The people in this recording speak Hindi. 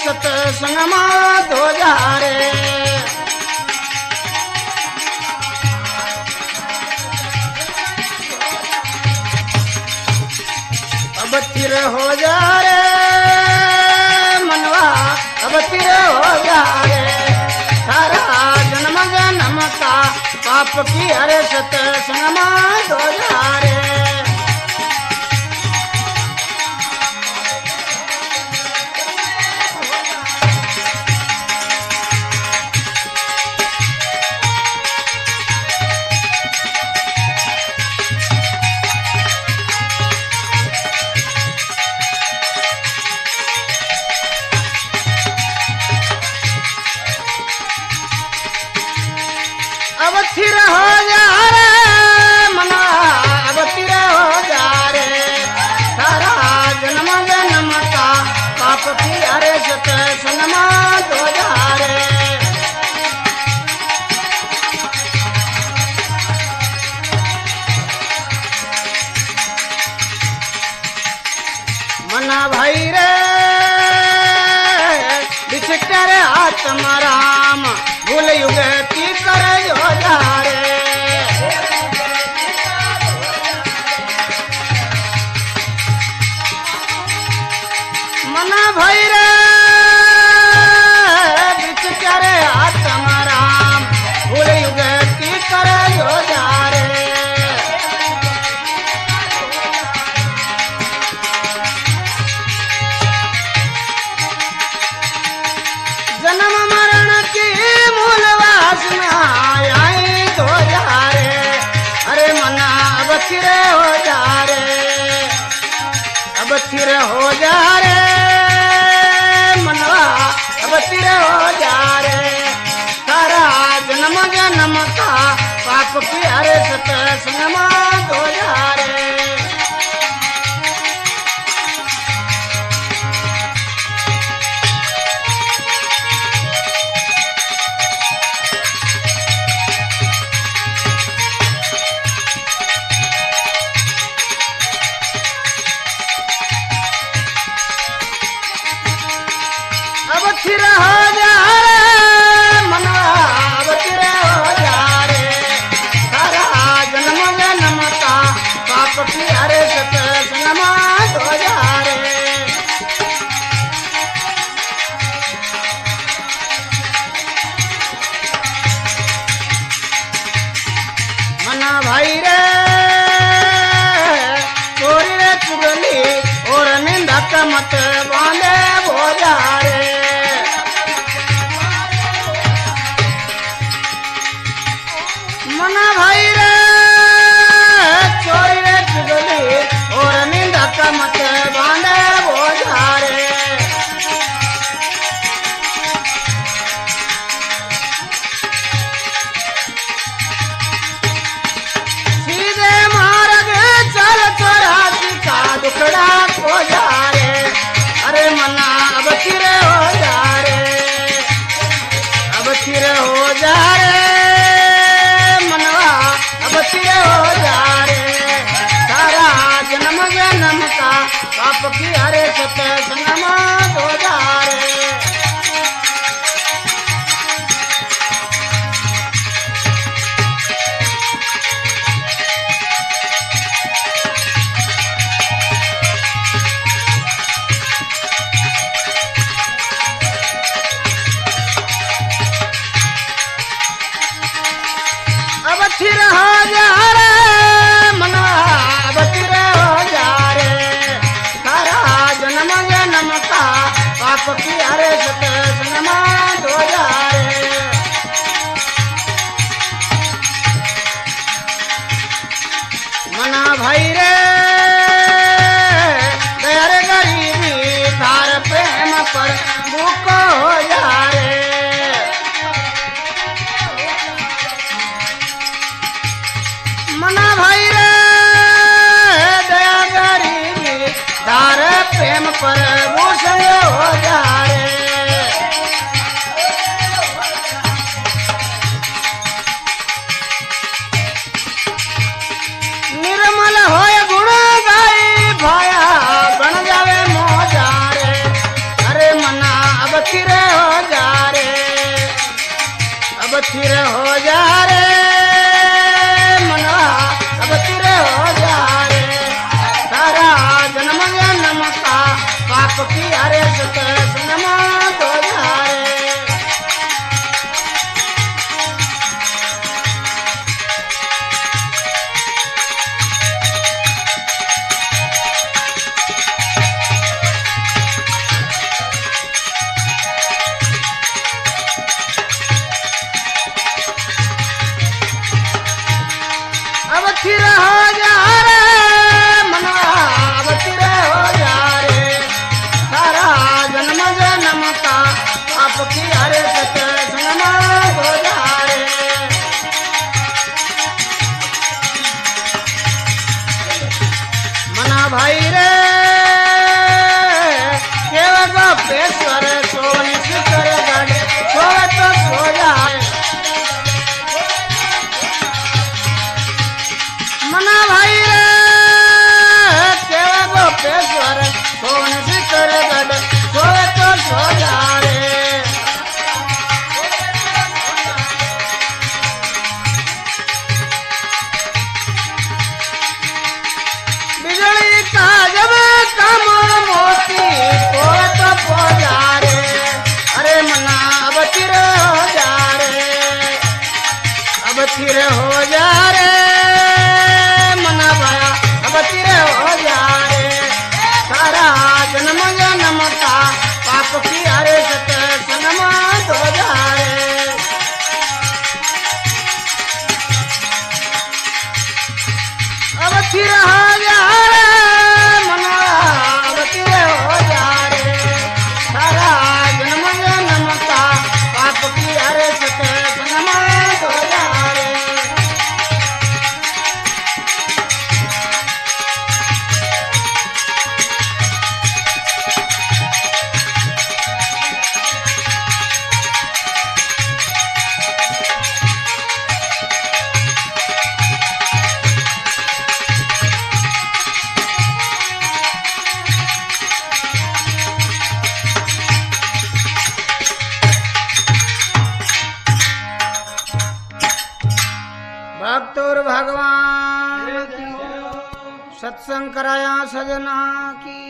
सत्संग में धो जा रे। अब तिर हो जा रे मनवा, अब तिर हो जा रे। सारा जन्म जन्म का पाप की हरे सत्संग में धो जा रे। अब थिर हो जा रे मना, अब थिर हो जा रे। सारा जन्म जन्म का पाप की हरे सत्संग में धो जा रे। मना भाई रे बिछकर आत्मा राम, भूल युग की कर हो जा रे। मना भाई रे बिछकर आत्मा राम, भूल युग की कर हो जा रे। जन्म मरण की मूल वासना आई धो जा रे। अरे मना अब थिर हो जा रे, अब थिर हो जा रे मनवा, अब थिर हो जा रे। सारा जन्म जन्म का पाप की हरे सत्संग में धो जा रे। अब थिर हो जा रे मनवा, अब थिर हो जा रे। सारा जन्म जन्म का पाप की हरे सत्संग में धो जा रे। मना भाई रे चोरी रे चुगली और निंदक मत बांधे हो जा रे। मना भाई रे चोरी रे चुगली और निंदक मत बांधे हो जा रे। सीधे मार्ग चल चौरासी का दुखड़ा हो जा रे। अरे मना अब थिर हो जा रे, अब थिर हो जा रे मनवा, अब थिर हो जा रे। सारा जन्म जन्म का पाप की हरे सत्संग में धो जा रे। अब थिर हो जा रे मनवा, अब थिर हो जा रे। सारा जन्म जन्म का पाप की हरे सत्संग में धो जा रे। मना भाई रे दया रे गरीबी तार प्रेम पर भूख हो जा रे। मना भाई रे दया गरीबी तार प्रेम पर भूषण हो जा रे। थिर हो जा रे, अब थिर हो जा रे मनवा, अब थिर हो जा रे। सारा जन्म जन्म का पाप की हरे सत सनमा हो जा रे। अब थिर हो जा रे मनवा, अब थिर हो जा रे। सारा जन्म जन्म का पाप की हरे सत सनमा हो जा रे। मना भाई रे केव गोपेश्वर सोन शिखर गढ़ सोवे तो सो जाए। मना भाई रे केव गोपेश्वर सोन शिखर गढ़ सोवे तो सो जाए। बिजली का जब कमल मोती सोवे तो पो जा रे। अरे मना अब थिर हो जा रे, अब थिर हो जा रे मना भाया, अब थिर हो जा रे। सारा जन्म जन्म का पाप की हरे सत सनमा हो जा रे। अब थिर हो जा रे मना, अब थिर हो जा रे। सारा जन्म जन्म का पाप की हरे सत सनमा हो जा रे। भक्त और भगवान की सत्संग कराया सजना की।